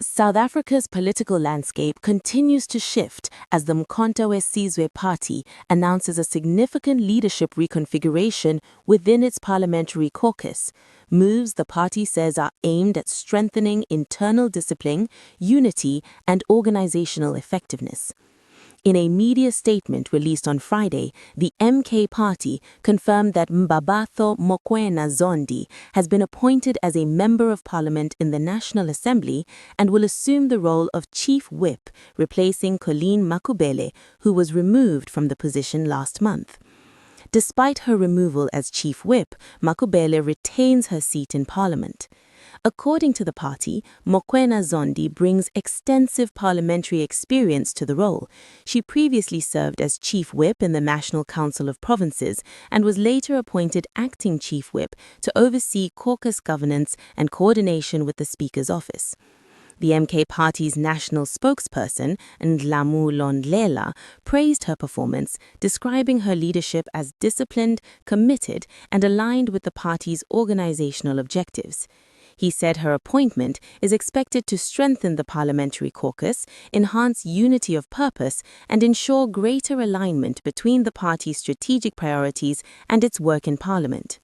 South Africa's political landscape continues to shift as the Mkhonto weSizwe Party announces a significant leadership reconfiguration within its parliamentary caucus. Moves the party says are aimed at strengthening internal discipline, unity, and organizational effectiveness. In a media statement released on Friday, the MK Party confirmed that Mbabatho Mokoena Zondi has been appointed as a Member of Parliament in the National Assembly and will assume the role of Chief Whip, replacing Colleen Makubele, who was removed from the position last month. Despite her removal as Chief Whip, Makubele retains her seat in Parliament. According to the party, Mokoena Zondi brings extensive parliamentary experience to the role. She previously served as Chief Whip in the National Council of Provinces and was later appointed Acting Chief Whip to oversee caucus governance and coordination with the Speaker's office. The MK Party's national spokesperson, Ndlamu Londlela, praised her performance, describing her leadership as disciplined, committed, and aligned with the party's organizational objectives. He said her appointment is expected to strengthen the parliamentary caucus, enhance unity of purpose, and ensure greater alignment between the party's strategic priorities and its work in Parliament.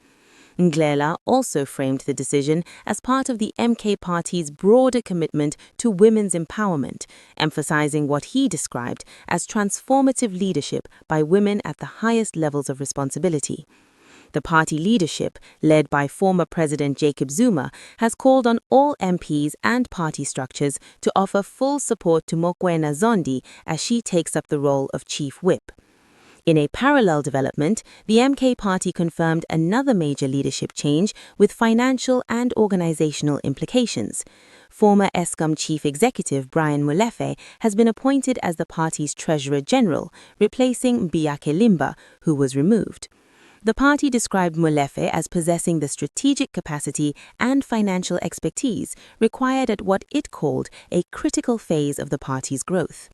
Ndlela also framed the decision as part of the MK Party's broader commitment to women's empowerment, emphasizing what he described as transformative leadership by women at the highest levels of responsibility. The party leadership, led by former President Jacob Zuma, has called on all MPs and party structures to offer full support to Mokoena Zondi as she takes up the role of Chief Whip. In a parallel development, the MK Party confirmed another major leadership change with financial and organizational implications. Former Eskom Chief Executive Brian Molefe has been appointed as the party's Treasurer General, replacing Mbiyake Limba, who was removed. The party described Molefe as possessing the strategic capacity and financial expertise required at what it called a critical phase of the party's growth.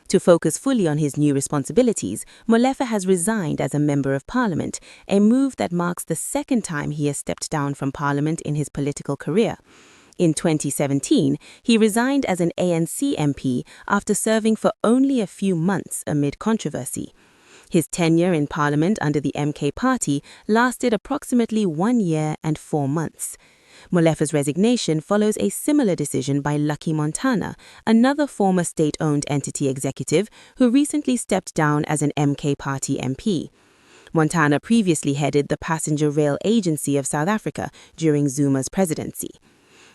To focus fully on his new responsibilities, Molefe has resigned as a Member of Parliament, a move that marks the second time he has stepped down from Parliament in his political career. In 2017, he resigned as an ANC MP after serving for only a few months amid controversy. His tenure in Parliament under the MK Party lasted approximately 1 year and 4 months. Molefe's resignation follows a similar decision by Lucky Montana, another former state-owned entity executive who recently stepped down as an MK Party MP. Montana previously headed the Passenger Rail Agency of South Africa during Zuma's presidency.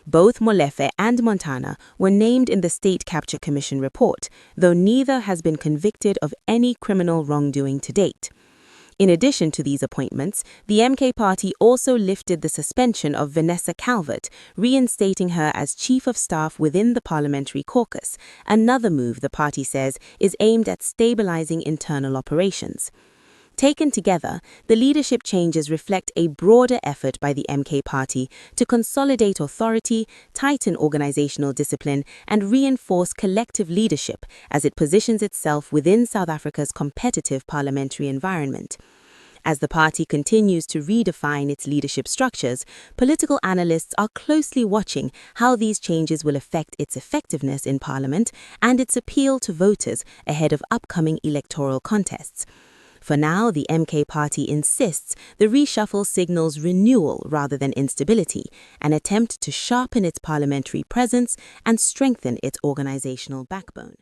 Both Molefe and Montana were named in the State Capture Commission report, though neither has been convicted of any criminal wrongdoing to date. In addition to these appointments, the MK Party also lifted the suspension of Vanessa Calvert, reinstating her as Chief of Staff within the Parliamentary Caucus, another move the party says is aimed at stabilizing internal operations. Taken together, the leadership changes reflect a broader effort by the MK Party to consolidate authority, tighten organizational discipline, and reinforce collective leadership as it positions itself within South Africa's competitive parliamentary environment. As the party continues to redefine its leadership structures, political analysts are closely watching how these changes will affect its effectiveness in Parliament and its appeal to voters ahead of upcoming electoral contests. For now, the MK Party insists the reshuffle signals renewal rather than instability, an attempt to sharpen its parliamentary presence and strengthen its organizational backbone.